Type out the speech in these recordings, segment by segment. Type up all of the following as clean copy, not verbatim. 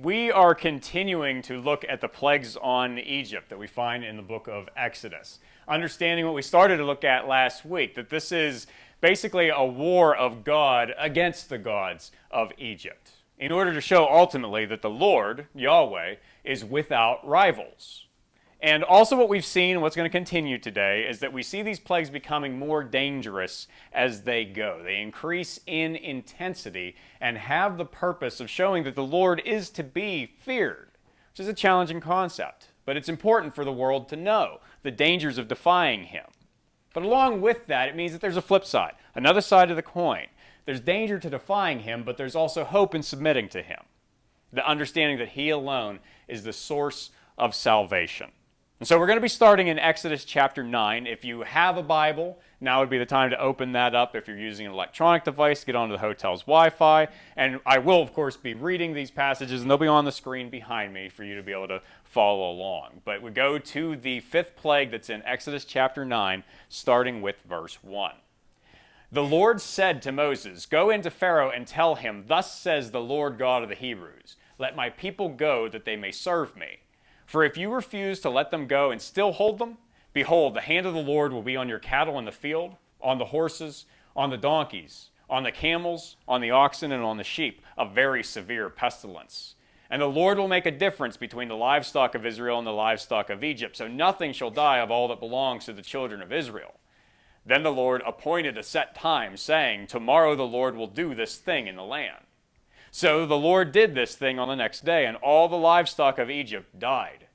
We are continuing to look at the plagues on Egypt that we find in the book of Exodus. Understanding what we started to look at last week, that this is basically a war of God against the gods of Egypt, in order to show ultimately that the Lord, Yahweh, is without rivals. And also what we've seen, and what's going to continue today, is that we see these plagues becoming more dangerous as they go. They increase in intensity and have the purpose of showing that the Lord is to be feared, which is a challenging concept. But it's important for the world to know the dangers of defying Him. But along with that, it means that there's a flip side, another side of the coin. There's danger to defying Him, but there's also hope in submitting to Him. The understanding that He alone is the source of salvation. And so we're going to be starting in Exodus chapter 9. If you have a Bible, now would be the time to open that up. If you're using an electronic device, get onto the hotel's Wi-Fi. And I will, of course, be reading these passages, and they'll be on the screen behind me for you to be able to follow along. But we go to the fifth plague that's in Exodus chapter 9, starting with verse 1. The Lord said to Moses, "Go into Pharaoh and tell him, 'Thus says the Lord God of the Hebrews, let my people go that they may serve me. For if you refuse to let them go and still hold them, behold, the hand of the Lord will be on your cattle in the field, on the horses, on the donkeys, on the camels, on the oxen, and on the sheep, a very severe pestilence. And the Lord will make a difference between the livestock of Israel and the livestock of Egypt, so nothing shall die of all that belongs to the children of Israel.' Then the Lord appointed a set time, saying, 'Tomorrow the Lord will do this thing in the land.' So the Lord did this thing on the next day, and all the livestock of Egypt died.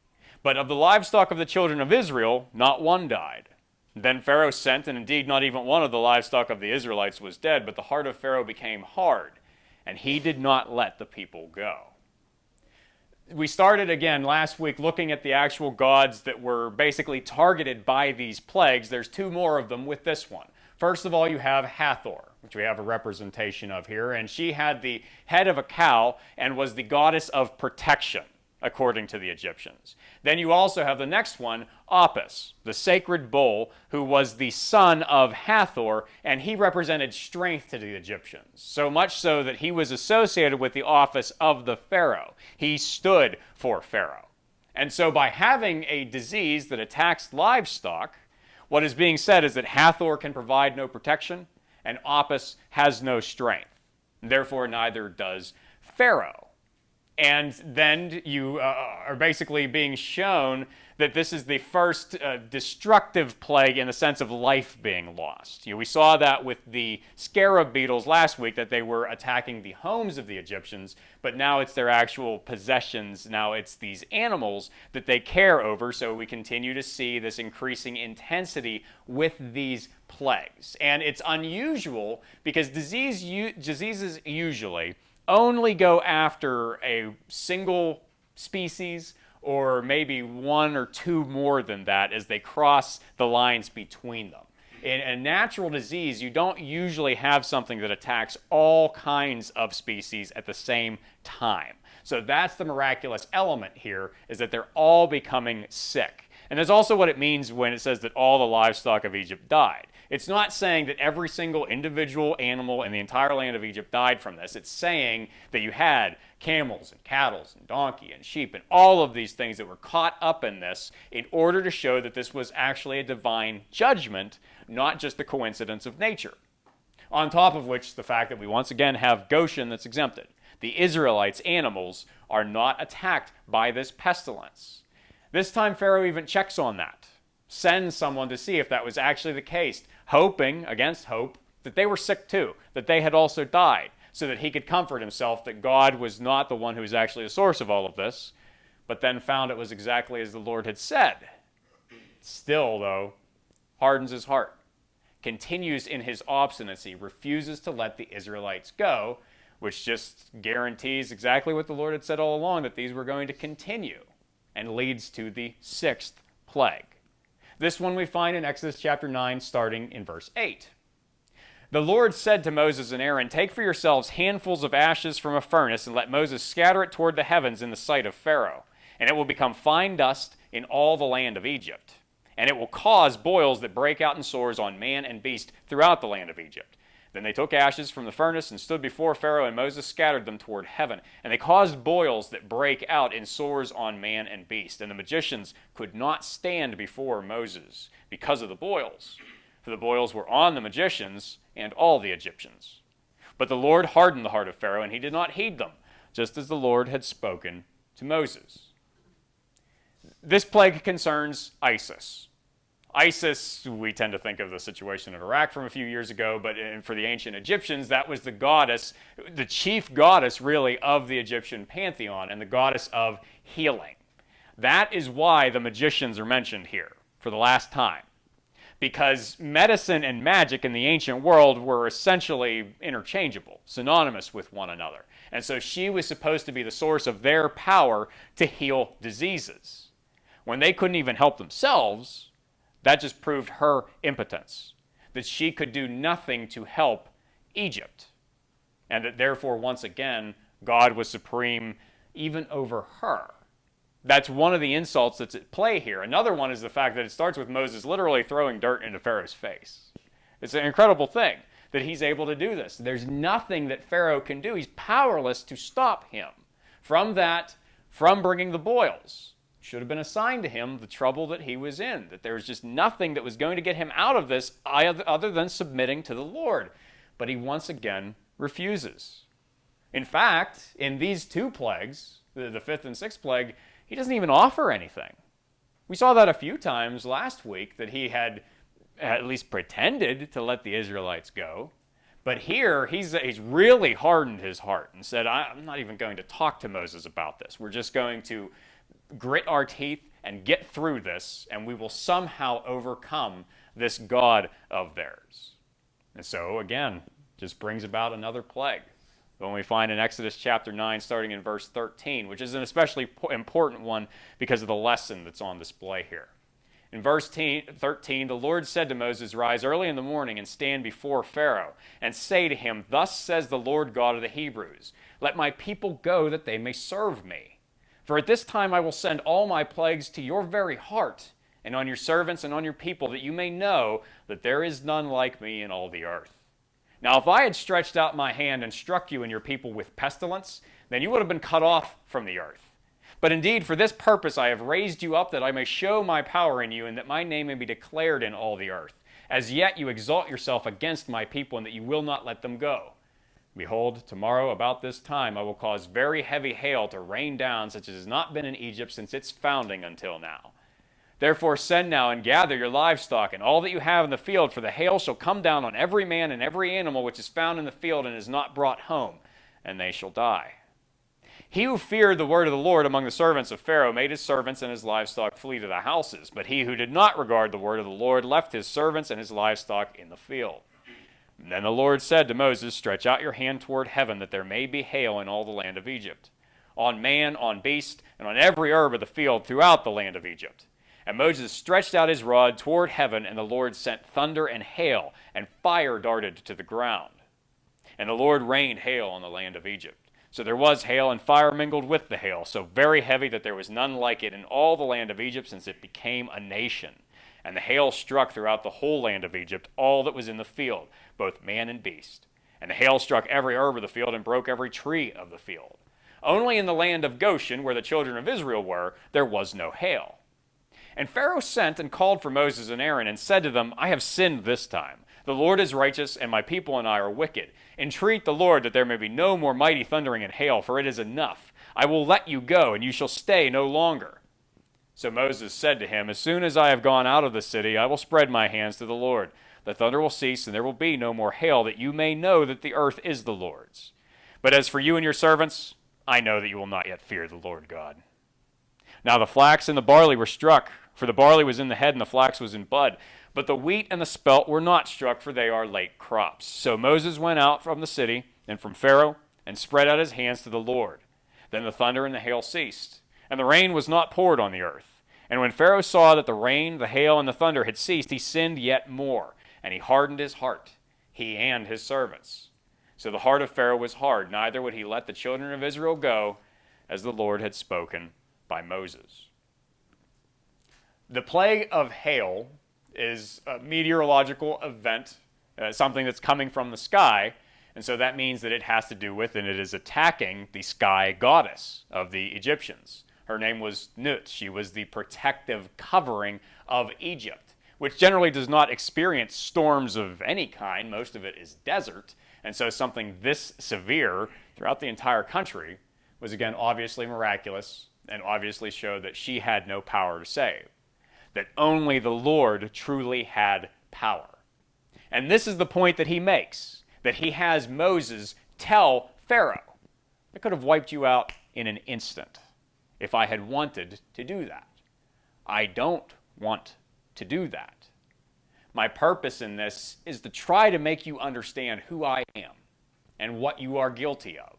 But of the livestock of the children of Israel, not one died. Then Pharaoh sent, and indeed not even one of the livestock of the Israelites was dead, but the heart of Pharaoh became hard, and he did not let the people go." We started again last week looking at the actual gods that were basically targeted by these plagues. There's two more of them with this one. First of all, you have Hathor, which we have a representation of here, and she had the head of a cow and was the goddess of protection, according to the Egyptians. Then you also have the next one, Apis, the sacred bull, who was the son of Hathor, and he represented strength to the Egyptians, so much so that he was associated with the office of the Pharaoh. He stood for Pharaoh. And so by having a disease that attacks livestock, what is being said is that Hathor can provide no protection, and Apis has no strength. Therefore, neither does Pharaoh. And then you are basically being shown that this is the first destructive plague in the sense of life being lost. We saw that with the scarab beetles last week, that they were attacking the homes of the Egyptians, but now it's their actual possessions. Now it's these animals that they care over, so we continue to see this increasing intensity with these plagues. And it's unusual because diseases usually only go after a single species or maybe one or two more than that as they cross the lines between them. In a natural disease, you don't usually have something that attacks all kinds of species at the same time. So that's the miraculous element here, is that they're all becoming sick. And that's also what it means when it says that all the livestock of Egypt died. It's not saying that every single individual animal in the entire land of Egypt died from this. It's saying that you had camels and cattle and donkey and sheep and all of these things that were caught up in this in order to show that this was actually a divine judgment, not just the coincidence of nature. On top of which, the fact that we once again have Goshen that's exempted. The Israelites' animals are not attacked by this pestilence. This time Pharaoh even checks on that. Sends someone to see if that was actually the case, hoping, against hope, that they were sick too, that they had also died, so that he could comfort himself that God was not the one who was actually the source of all of this, but then found it was exactly as the Lord had said. Still, though, hardens his heart, continues in his obstinacy, refuses to let the Israelites go, which just guarantees exactly what the Lord had said all along, that these were going to continue, and leads to the sixth plague. This one we find in Exodus chapter 9, starting in verse 8. The Lord said to Moses and Aaron, "Take for yourselves handfuls of ashes from a furnace, and let Moses scatter it toward the heavens in the sight of Pharaoh, and it will become fine dust in all the land of Egypt. And it will cause boils that break out in sores on man and beast throughout the land of Egypt. Then they took ashes from the furnace and stood before Pharaoh, and Moses scattered them toward heaven. And they caused boils that break out in sores on man and beast. And the magicians could not stand before Moses because of the boils, for the boils were on the magicians and all the Egyptians. But the Lord hardened the heart of Pharaoh, and he did not heed them, just as the Lord had spoken to Moses. This plague concerns Isis. Isis, we tend to think of the situation in Iraq from a few years ago, but for the ancient Egyptians, that was the goddess, the chief goddess, really, of the Egyptian pantheon, and the goddess of healing. That is why the magicians are mentioned here for the last time, because medicine and magic in the ancient world were essentially interchangeable, synonymous with one another. And so she was supposed to be the source of their power to heal diseases. When they couldn't even help themselves, that just proved her impotence, that she could do nothing to help Egypt, and that therefore, once again, God was supreme even over her. That's one of the insults that's at play here. Another one is the fact that it starts with Moses literally throwing dirt into Pharaoh's face. It's an incredible thing that he's able to do this. There's nothing that Pharaoh can do. He's powerless to stop him from bringing the boils. Should have been assigned to him the trouble that he was in, that there was just nothing that was going to get him out of this other than submitting to the Lord. But he once again refuses. In fact, in these two plagues, the fifth and sixth plague, he doesn't even offer anything. We saw that a few times last week, that he had at least pretended to let the Israelites go. But here, he's really hardened his heart and said, I'm not even going to talk to Moses about this. We're just going to grit our teeth and get through this, and we will somehow overcome this God of theirs. And so, again, just brings about another plague. When we find in Exodus chapter 9, starting in verse 13, which is an especially important one because of the lesson that's on display here. In verse 13, the Lord said to Moses, "Rise early in the morning and stand before Pharaoh, and say to him, 'Thus says the Lord God of the Hebrews, let my people go that they may serve me. For at this time I will send all my plagues to your very heart, and on your servants and on your people, that you may know that there is none like me in all the earth. Now if I had stretched out my hand and struck you and your people with pestilence, then you would have been cut off from the earth. But indeed, for this purpose I have raised you up, that I may show my power in you, and that my name may be declared in all the earth. As yet you exalt yourself against my people, and that you will not let them go. Behold, tomorrow about this time I will cause very heavy hail to rain down, such as has not been in Egypt since its founding until now. Therefore send now and gather your livestock and all that you have in the field, for the hail shall come down on every man and every animal which is found in the field and is not brought home, and they shall die.' He who feared the word of the Lord among the servants of Pharaoh made his servants and his livestock flee to the houses. But he who did not regard the word of the Lord left his servants and his livestock in the field. And then the Lord said to Moses, 'Stretch out your hand toward heaven, that there may be hail in all the land of Egypt, on man, on beast, and on every herb of the field throughout the land of Egypt.' And Moses stretched out his rod toward heaven, and the Lord sent thunder and hail, and fire darted to the ground. And the Lord rained hail on the land of Egypt. So there was hail and fire mingled with the hail, so very heavy that there was none like it in all the land of Egypt since it became a nation. And the hail struck throughout the whole land of Egypt, all that was in the field, both man and beast. And the hail struck every herb of the field and broke every tree of the field. Only in the land of Goshen, where the children of Israel were, there was no hail. And Pharaoh sent and called for Moses and Aaron and said to them, 'I have sinned this time. The Lord is righteous, and my people and I are wicked. Entreat the Lord that there may be no more mighty thundering and hail, for it is enough. I will let you go, and you shall stay no longer.' So Moses said to him, 'As soon as I have gone out of the city, I will spread my hands to the Lord. The thunder will cease, and there will be no more hail, that you may know that the earth is the Lord's. But as for you and your servants, I know that you will not yet fear the Lord God.' Now the flax and the barley were struck, for the barley was in the head and the flax was in bud. But the wheat and the spelt were not struck, for they are late crops. So Moses went out from the city and from Pharaoh and spread out his hands to the Lord. Then the thunder and the hail ceased, and the rain was not poured on the earth. And when Pharaoh saw that the rain, the hail, and the thunder had ceased, he sinned yet more, and he hardened his heart, he and his servants. So the heart of Pharaoh was hard, neither would he let the children of Israel go, as the Lord had spoken by Moses." The plague of hail is a meteorological event something that's coming from the sky. And so that means that it has to do with, and it is attacking the sky goddess of the Egyptians. Her name was Nut. She was the protective covering of Egypt, which generally does not experience storms of any kind. Most of it is desert. And so something this severe throughout the entire country was, again, obviously miraculous and obviously showed that she had no power to save, that only the Lord truly had power. And this is the point that he makes, that he has Moses tell Pharaoh, I could have wiped you out in an instant if I had wanted to do that. I don't want to do that. My purpose in this is to try to make you understand who I am and what you are guilty of.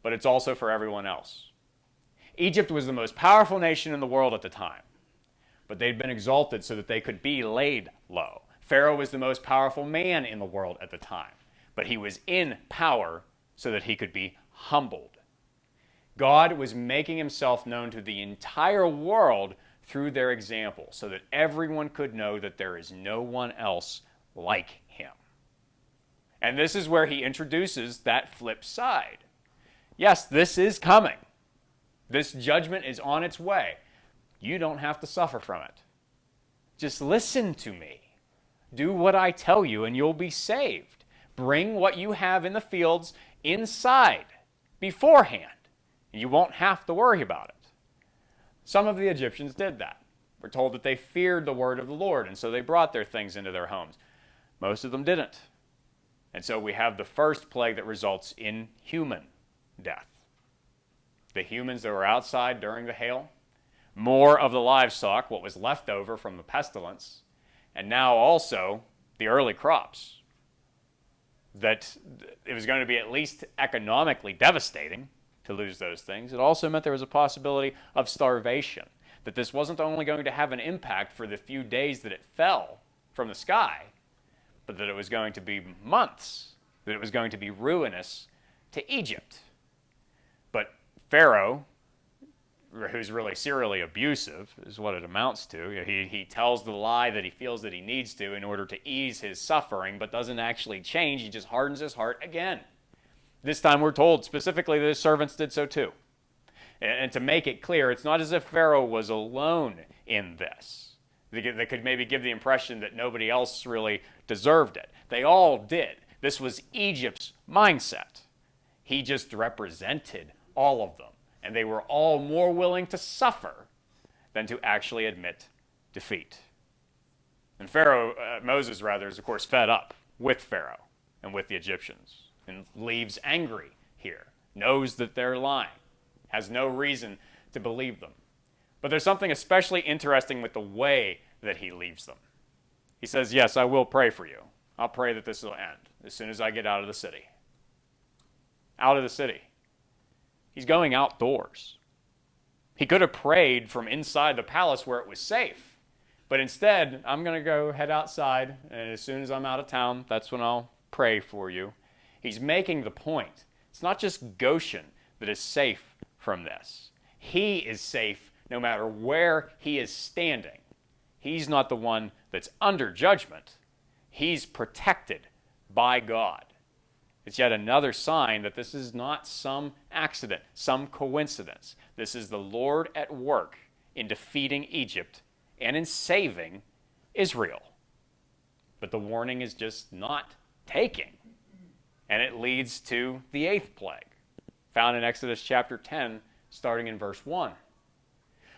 But it's also for everyone else. Egypt was the most powerful nation in the world at the time, but they'd been exalted so that they could be laid low. Pharaoh was the most powerful man in the world at the time, but he was in power so that he could be humbled. God was making himself known to the entire world through their example so that everyone could know that there is no one else like him. And this is where he introduces that flip side. Yes, this is coming. This judgment is on its way. You don't have to suffer from it. Just listen to me. Do what I tell you and you'll be saved. Bring what you have in the fields inside beforehand. You won't have to worry about it. Some of the Egyptians did that. We're told that they feared the word of the Lord, and so they brought their things into their homes. Most of them didn't. And so we have the first plague that results in human death. The humans that were outside during the hail, more of the livestock, what was left over from the pestilence, and now also the early crops. That it was going to be at least economically devastating to lose those things. It also meant there was a possibility of starvation, that this wasn't only going to have an impact for the few days that it fell from the sky, but that it was going to be months, that it was going to be ruinous to Egypt. But Pharaoh, who's really serially abusive, is what it amounts to. He tells the lie that he feels that he needs to in order to ease his suffering, but doesn't actually change. He just hardens his heart again. This time we're told specifically that his servants did so too. And to make it clear, it's not as if Pharaoh was alone in this. They could maybe give the impression that nobody else really deserved it. They all did. This was Egypt's mindset. He just represented all of them. And they were all more willing to suffer than to actually admit defeat. And Moses is of course fed up with Pharaoh and with the Egyptians and leaves angry here, knows that they're lying, has no reason to believe them. But there's something especially interesting with the way that he leaves them. He says, yes, I will pray for you. I'll pray that this will end as soon as I get out of the city. Out of the city. He's going outdoors. He could have prayed from inside the palace where it was safe. But instead, I'm going to go head outside, and as soon as I'm out of town, that's when I'll pray for you. He's making the point. It's not just Goshen that is safe from this. He is safe no matter where he is standing. He's not the one that's under judgment. He's protected by God. It's yet another sign that this is not some accident, some coincidence. This is the Lord at work in defeating Egypt and in saving Israel. But the warning is just not taking. And it leads to the 8th plague, found in Exodus chapter 10, starting in verse 1.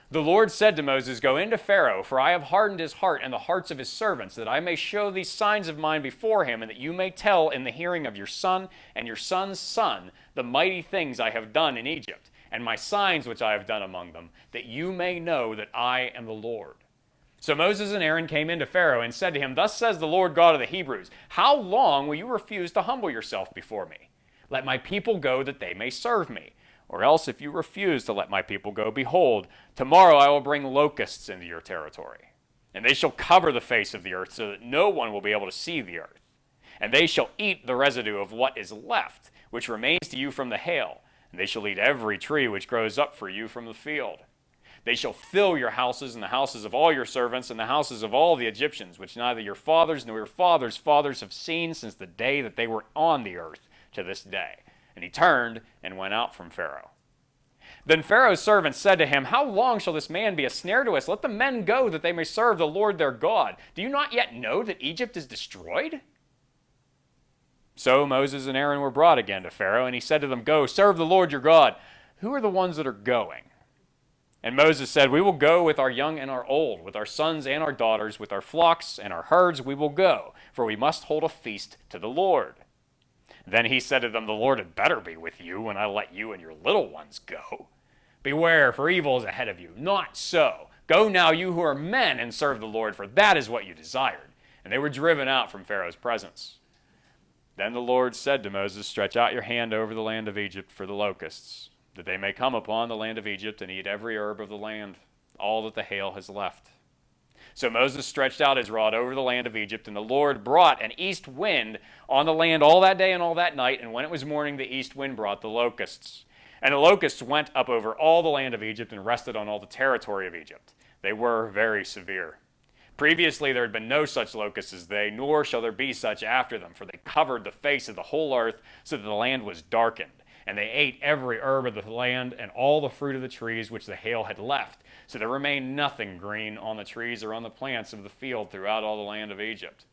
The Lord said to Moses, go into Pharaoh, for I have hardened his heart and the hearts of his servants, that I may show these signs of mine before him, and that you may tell in the hearing of your son and your son's son the mighty things I have done in Egypt, and my signs which I have done among them, that you may know that I am the Lord. So Moses and Aaron came into Pharaoh and said to him, thus says the Lord God of the Hebrews, how long will you refuse to humble yourself before me? Let my people go that they may serve me. Or else if you refuse to let my people go, behold, tomorrow I will bring locusts into your territory. And they shall cover the face of the earth so that no one will be able to see the earth. And they shall eat the residue of what is left, which remains to you from the hail. And they shall eat every tree which grows up for you from the field. They shall fill your houses and the houses of all your servants and the houses of all the Egyptians, which neither your fathers nor your fathers' fathers have seen since the day that they were on the earth to this day. And he turned and went out from Pharaoh. Then Pharaoh's servants said to him, How long shall this man be a snare to us? Let the men go, that they may serve the Lord their God. Do you not yet know that Egypt is destroyed? So Moses and Aaron were brought again to Pharaoh, and he said to them, Go, serve the Lord your God. Who are the ones that are going? And Moses said, We will go with our young and our old, with our sons and our daughters, with our flocks and our herds we will go, for we must hold a feast to the Lord. Then he said to them, The Lord had better be with you when I let you and your little ones go. Beware, for evil is ahead of you. Not so. Go now, you who are men, and serve the Lord, for that is what you desired. And they were driven out from Pharaoh's presence. Then the Lord said to Moses, Stretch out your hand over the land of Egypt for the locusts, that they may come upon the land of Egypt and eat every herb of the land, all that the hail has left. So Moses stretched out his rod over the land of Egypt, and the Lord brought an east wind on the land all that day and all that night, and when it was morning, the east wind brought the locusts. And the locusts went up over all the land of Egypt and rested on all the territory of Egypt. They were very severe. Previously there had been no such locusts as they, nor shall there be such after them, for they covered the face of the whole earth, so that the land was darkened. And they ate every herb of the land and all the fruit of the trees which the hail had left. So there remained nothing green on the trees or on the plants of the field throughout all the land of Egypt.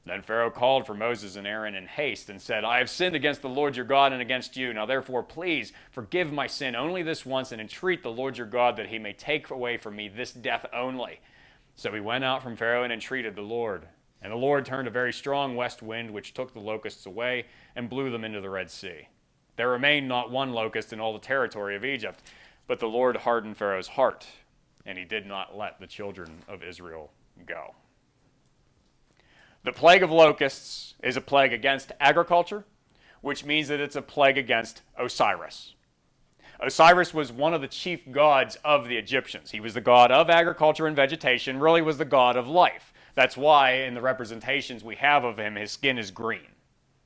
Then Pharaoh called for Moses and Aaron in haste and said, I have sinned against the Lord your God and against you. Now therefore, please forgive my sin only this once, and entreat the Lord your God that he may take away from me this death only. So he went out from Pharaoh and entreated the Lord. And the Lord turned a very strong west wind, which took the locusts away and blew them into the Red Sea. There remained not one locust in all the territory of Egypt, but the Lord hardened Pharaoh's heart, and he did not let the children of Israel go. The plague of locusts is a plague against agriculture, which means that it's a plague against Osiris. Osiris was one of the chief gods of the Egyptians. He was the god of agriculture and vegetation, really was the god of life. That's why in the representations we have of him, his skin is green.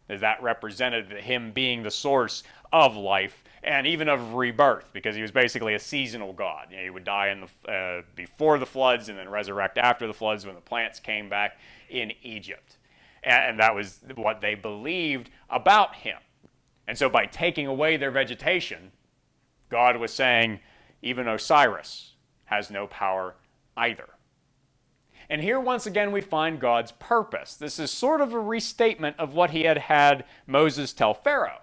That represented him being the source of life and even of rebirth, because he was basically a seasonal god. He would die before the floods and then resurrect after the floods when the plants came back in Egypt. And that was what they believed about him. And so by taking away their vegetation, God was saying, even Osiris has no power either. And here once again we find God's purpose. This is sort of a restatement of what he had Moses tell Pharaoh,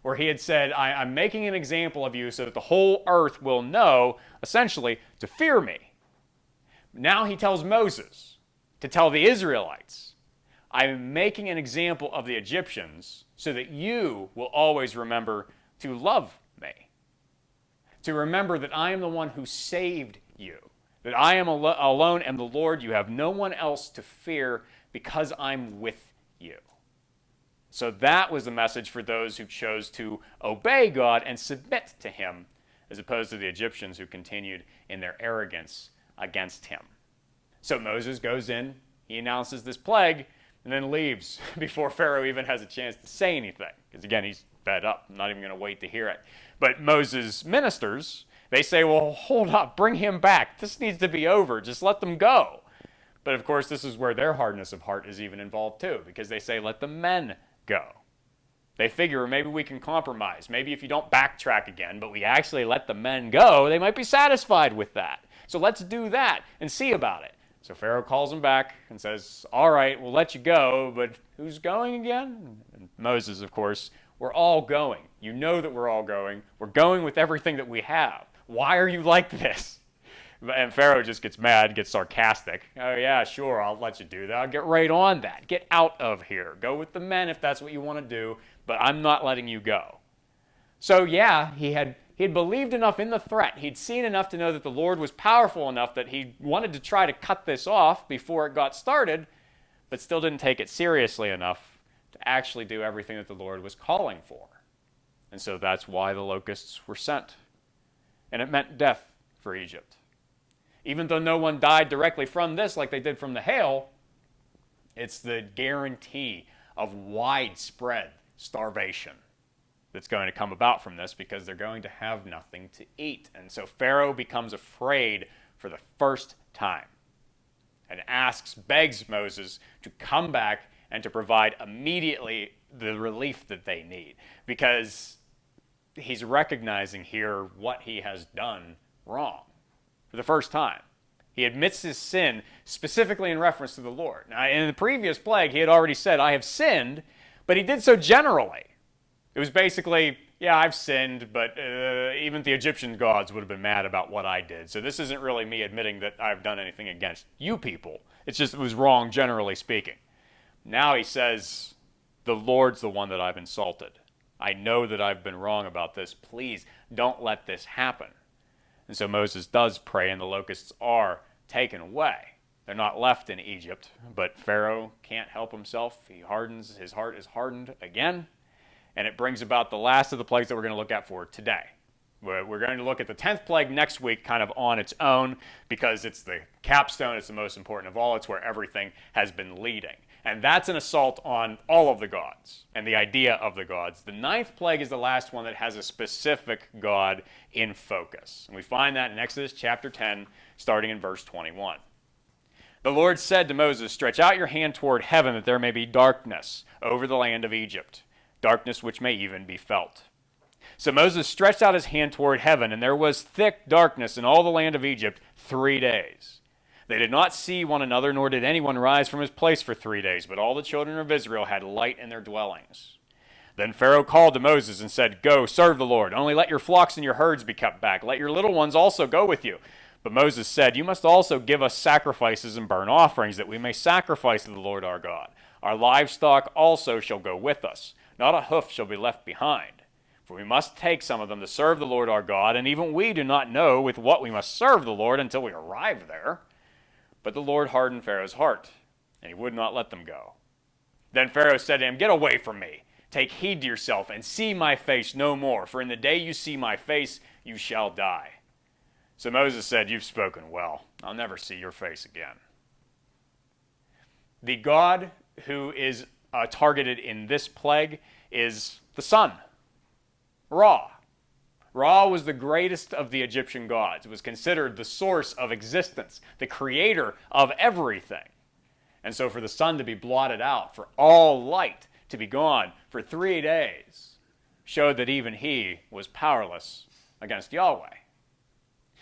where he had said, I'm making an example of you so that the whole earth will know, essentially, to fear me. Now he tells Moses to tell the Israelites, I'm making an example of the Egyptians so that you will always remember to love me. To remember that I am the one who saved you. That I am alone am the Lord. You have no one else to fear because I'm with you. So that was the message for those who chose to obey God and submit to him, as opposed to the Egyptians who continued in their arrogance against him. So Moses goes in, he announces this plague, and then leaves before Pharaoh even has a chance to say anything. Because again, he's fed up. I'm not even going to wait to hear it. But Moses' ministers, they say, well, hold up, bring him back. This needs to be over. Just let them go. But of course, this is where their hardness of heart is even involved too, because they say, let the men go. They figure maybe we can compromise. Maybe if you don't backtrack again, but we actually let the men go, they might be satisfied with that. So let's do that and see about it. So Pharaoh calls them back and says, all right, we'll let you go, but who's going again? And Moses, of course, we're all going. You know that we're all going. We're going with everything that we have. Why are you like this? And Pharaoh just gets mad, gets sarcastic. Oh yeah, sure, I'll let you do that. I'll get right on that. Get out of here. Go with the men if that's what you want to do, but I'm not letting you go. So yeah, he had believed enough in the threat. He'd seen enough to know that the Lord was powerful enough that he wanted to try to cut this off before it got started, but still didn't take it seriously enough to actually do everything that the Lord was calling for. And so that's why the locusts were sent. And it meant death for Egypt. Even though no one died directly from this like they did from the hail, it's the guarantee of widespread starvation. that's going to come about from this, because they're going to have nothing to eat. And so Pharaoh becomes afraid for the first time and begs Moses to come back and to provide immediately the relief that they need, because he's recognizing here what he has done wrong for the first time. He admits his sin specifically in reference to the Lord. Now, in the previous plague, he had already said, I have sinned, but he did so generally. It was basically, yeah, I've sinned, but even the Egyptian gods would have been mad about what I did. So this isn't really me admitting that I've done anything against you people. It's just it was wrong, generally speaking. Now he says, the Lord's the one that I've insulted. I know that I've been wrong about this. Please don't let this happen. And so Moses does pray, and the locusts are taken away. They're not left in Egypt, but Pharaoh can't help himself. His heart is hardened again, and it brings about the last of the plagues that we're going to look at for today. We're going to look at the 10th plague next week kind of on its own, because it's the capstone, it's the most important of all, it's where everything has been leading. And that's an assault on all of the gods and the idea of the gods. The 9th plague is the last one that has a specific god in focus. And we find that in Exodus chapter 10, starting in verse 21. The Lord said to Moses, stretch out your hand toward heaven, that there may be darkness over the land of Egypt, darkness which may even be felt. So Moses stretched out his hand toward heaven, and there was thick darkness in all the land of Egypt 3 days. They did not see one another, nor did anyone rise from his place for 3 days, but all the children of Israel had light in their dwellings. Then Pharaoh called to Moses and said, go, serve the Lord. Only let your flocks and your herds be kept back. Let your little ones also go with you. But Moses said, you must also give us sacrifices and burnt offerings, that we may sacrifice to the Lord our God. Our livestock also shall go with us. Not a hoof shall be left behind. For we must take some of them to serve the Lord our God, and even we do not know with what we must serve the Lord until we arrive there. But the Lord hardened Pharaoh's heart, and he would not let them go. Then Pharaoh said to him, get away from me. Take heed to yourself, and see my face no more. For in the day you see my face, you shall die. So Moses said, you've spoken well. I'll never see your face again. The god who is targeted in this plague is the sun, Ra. Ra was the greatest of the Egyptian gods. It was considered the source of existence, the creator of everything. And so for the sun to be blotted out, for all light to be gone for 3 days, showed that even he was powerless against Yahweh.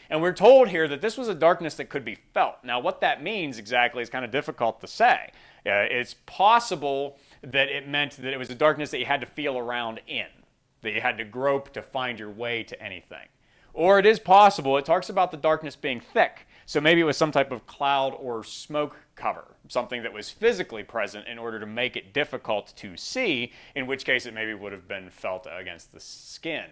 And we're told here that this was a darkness that could be felt. Now, what that means exactly is kind of difficult to say. It's possible that it meant that it was a darkness that you had to feel around in, that you had to grope to find your way to anything. Or it is possible, it talks about the darkness being thick, so maybe it was some type of cloud or smoke cover, something that was physically present in order to make it difficult to see, in which case it maybe would have been felt against the skin.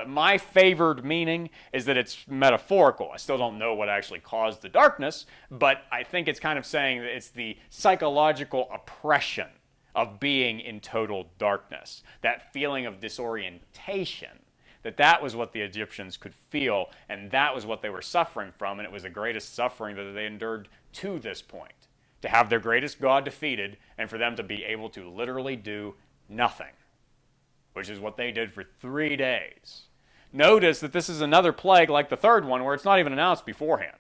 My favored meaning is that it's metaphorical. I still don't know what actually caused the darkness, but I think it's kind of saying that it's the psychological oppression of being in total darkness, that feeling of disorientation, that was what the Egyptians could feel, and that was what they were suffering from, and it was the greatest suffering that they endured to this point, to have their greatest god defeated and for them to be able to literally do nothing, which is what they did for 3 days. Notice that this is another plague like the third one, where it's not even announced beforehand.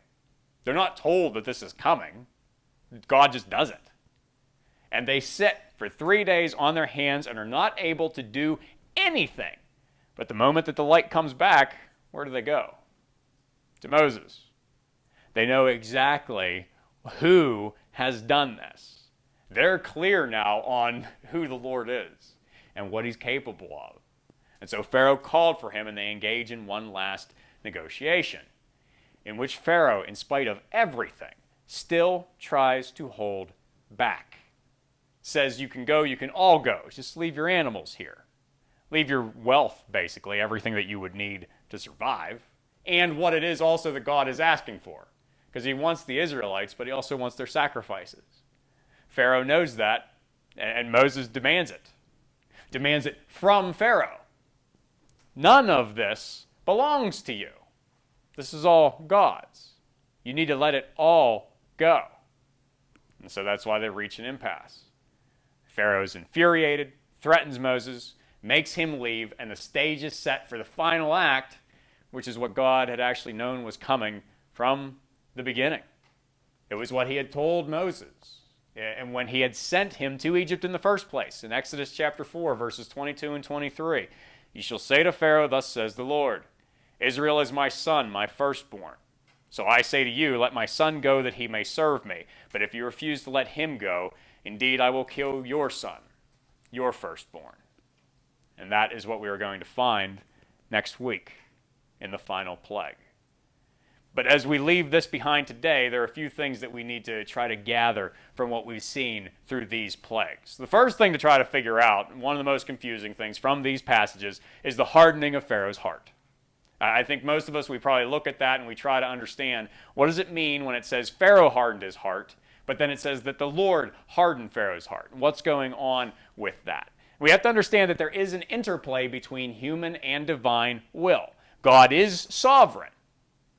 They're not told that this is coming. God just does it. And they sit for 3 days on their hands and are not able to do anything. But the moment that the light comes back, where do they go? To Moses. They know exactly who has done this. They're clear now on who the Lord is and what he's capable of. And so Pharaoh called for him, and they engage in one last negotiation, in which Pharaoh, in spite of everything, still tries to hold back. Says, you can go, you can all go. Just leave your animals here. Leave your wealth, basically, everything that you would need to survive, and what it is also that God is asking for. Because he wants the Israelites, but he also wants their sacrifices. Pharaoh knows that, and Moses demands it. Demands it from Pharaoh. None of this belongs to you. This is all God's. You need to let it all go. And so that's why they reach an impasse. Pharaoh's infuriated, threatens Moses makes him leave, and the stage is set for the final act, which is what God had actually known was coming from the beginning. It was what he had told Moses, and when he had sent him to Egypt in the first place. In Exodus chapter 4, verses 22 and 23, "You shall say to Pharaoh, thus says the Lord, Israel is my son, my firstborn. So I say to you, let my son go that he may serve me. But if you refuse to let him go, indeed I will kill your son, your firstborn." And that is what we are going to find next week in the final plague. But as we leave this behind today, there are a few things that we need to try to gather from what we've seen through these plagues. The first thing to try to figure out, one of the most confusing things from these passages, is the hardening of Pharaoh's heart. I think most of us, we probably look at that and we try to understand, what does it mean when it says Pharaoh hardened his heart, but then it says that the Lord hardened Pharaoh's heart? What's going on with that? We have to understand that there is an interplay between human and divine will. God is sovereign.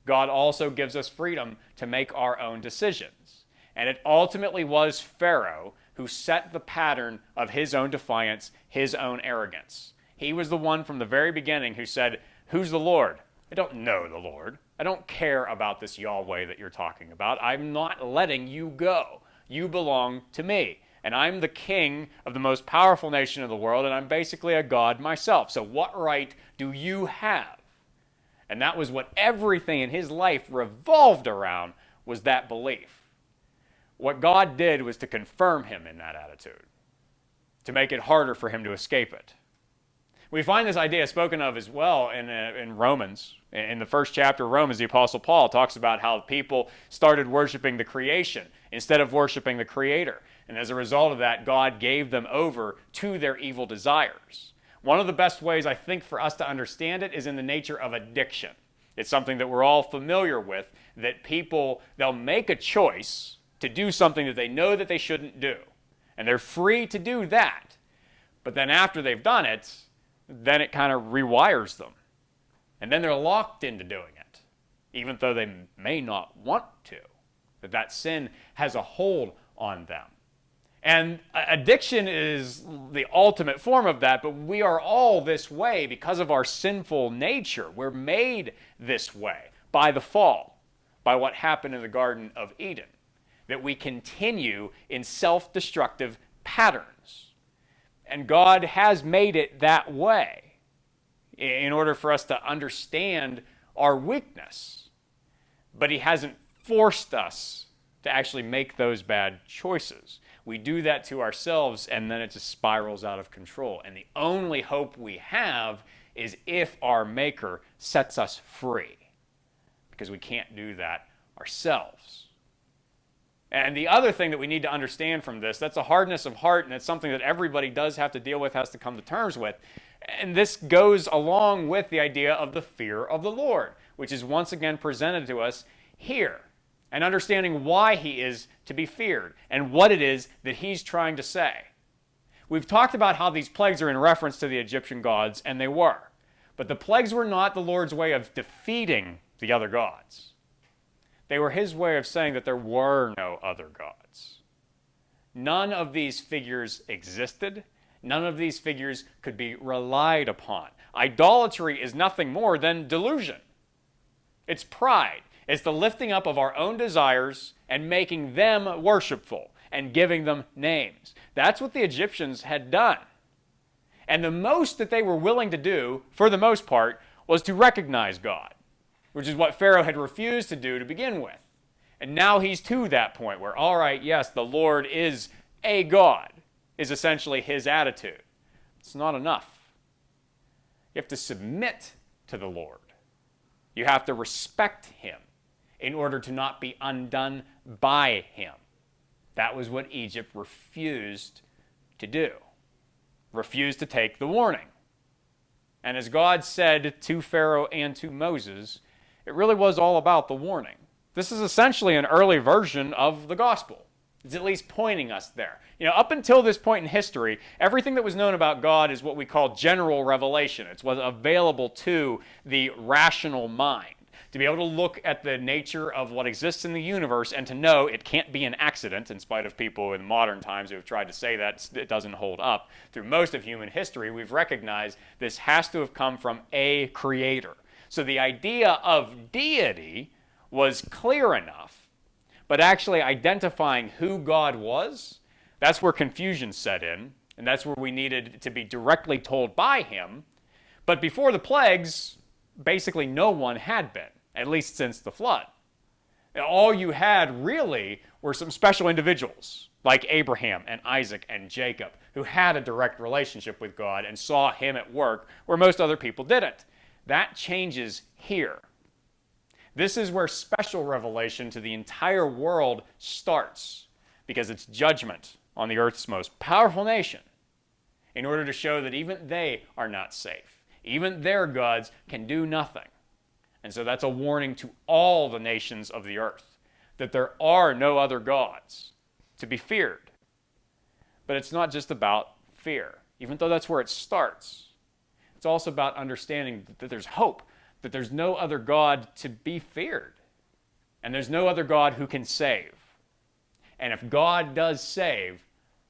God also gives us freedom to make our own decisions. And it ultimately was Pharaoh who set the pattern of his own defiance, his own arrogance. He was the one from the very beginning who said, "Who's the Lord? I don't know the Lord. I don't care about this Yahweh that you're talking about. I'm not letting you go. You belong to me. And I'm the king of the most powerful nation in the world, and I'm basically a god myself. So what right do you have?" And that was what everything in his life revolved around, was that belief. What God did was to confirm him in that attitude, to make it harder for him to escape it. We find this idea spoken of as well in Romans. In the first chapter of Romans, the Apostle Paul talks about how people started worshiping the creation instead of worshiping the Creator. And as a result of that, God gave them over to their evil desires. One of the best ways, I think, for us to understand it is in the nature of addiction. It's something that we're all familiar with, that people, they'll make a choice to do something that they know that they shouldn't do. And they're free to do that. But then after they've done it, then it kind of rewires them. And then they're locked into doing it, even though they may not want to. That sin has a hold on them. And addiction is the ultimate form of that, but we are all this way because of our sinful nature. We're made this way by the fall, by what happened in the Garden of Eden, that we continue in self-destructive patterns. And God has made it that way in order for us to understand our weakness. But He hasn't forced us to actually make those bad choices. We do that to ourselves, and then it just spirals out of control. And the only hope we have is if our Maker sets us free, because we can't do that ourselves. And the other thing that we need to understand from this, that's a hardness of heart, and it's something that everybody does have to deal with, has to come to terms with. And this goes along with the idea of the fear of the Lord, which is once again presented to us here. And understanding why He is to be feared and what it is that He's trying to say. We've talked about how these plagues are in reference to the Egyptian gods, and they were. But the plagues were not the Lord's way of defeating the other gods. They were His way of saying that there were no other gods. None of these figures existed. None of these figures could be relied upon. Idolatry is nothing more than delusion. It's pride. It's the lifting up of our own desires and making them worshipful and giving them names. That's what the Egyptians had done. And the most that they were willing to do, for the most part, was to recognize God, which is what Pharaoh had refused to do to begin with. And now he's to that point where, all right, yes, the Lord is a God, is essentially his attitude. It's not enough. You have to submit to the Lord. You have to respect Him in order to not be undone by Him. That was what Egypt refused to do. Refused to take the warning. And as God said to Pharaoh and to Moses, it really was all about the warning. This is essentially an early version of the gospel. It's at least pointing us there. Up until this point in history, everything that was known about God is what we call general revelation. It's what's available to the rational mind. to be able to look at the nature of what exists in the universe and to know it can't be an accident, in spite of people in modern times who have tried to say that it doesn't hold up. Through most of human history, we've recognized this has to have come from a creator. So the idea of deity was clear enough, but actually identifying who God was, that's where confusion set in, and that's where we needed to be directly told by him. But before the plagues, basically no one had been, at least since the flood. And all you had really were some special individuals, like Abraham and Isaac and Jacob, who had a direct relationship with God and saw him at work where most other people didn't. That changes here. This is where special revelation to the entire world starts, because it's judgment on the earth's most powerful nation, in order to show that even they are not safe. Even their gods can do nothing. And so that's a warning to all the nations of the earth, that there are no other gods to be feared. But it's not just about fear, even though that's where it starts. It's also about understanding that there's hope, that there's no other God to be feared, and there's no other God who can save. And if God does save,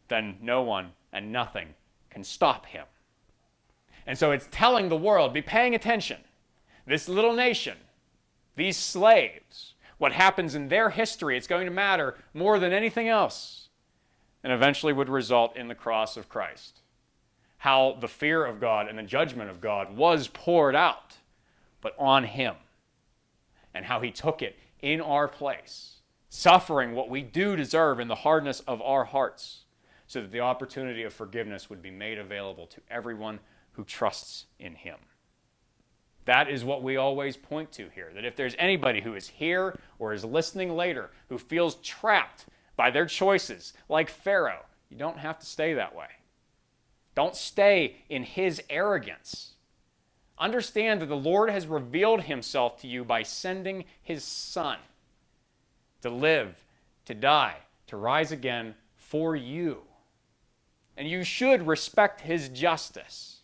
then no one and nothing can stop him. And so it's telling the world, be paying attention. This little nation, these slaves, what happens in their history, it's going to matter more than anything else, and eventually would result in the cross of Christ. How the fear of God and the judgment of God was poured out, but on him, and how he took it in our place, suffering what we do deserve in the hardness of our hearts, so that the opportunity of forgiveness would be made available to everyone who trusts in him. That is what we always point to here, that if there's anybody who is here or is listening later who feels trapped by their choices, like Pharaoh, you don't have to stay that way. Don't stay in his arrogance. Understand that the Lord has revealed himself to you by sending his Son to live, to die, to rise again for you. And you should respect his justice,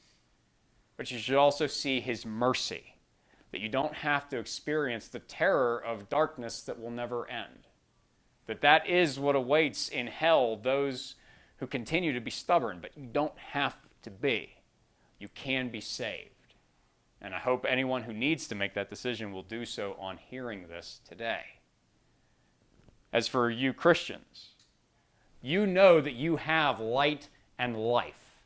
but you should also see his mercy, that you don't have to experience the terror of darkness that will never end. That is what awaits in hell those who continue to be stubborn, but you don't have to be. You can be saved. And I hope anyone who needs to make that decision will do so on hearing this today. As for you Christians, you know that you have light and life,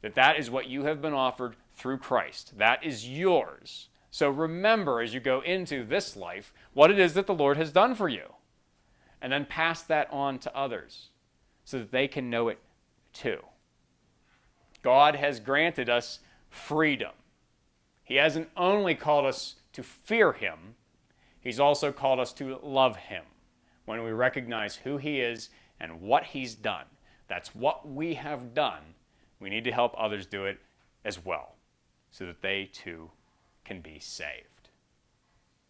that is what you have been offered through Christ. That is yours. So remember as you go into this life what it is that the Lord has done for you, and then pass that on to others so that they can know it too. God has granted us freedom. He hasn't only called us to fear him, he's also called us to love him when we recognize who he is and what he's done. That's what we have done. We need to help others do it as well, so that they too can be saved.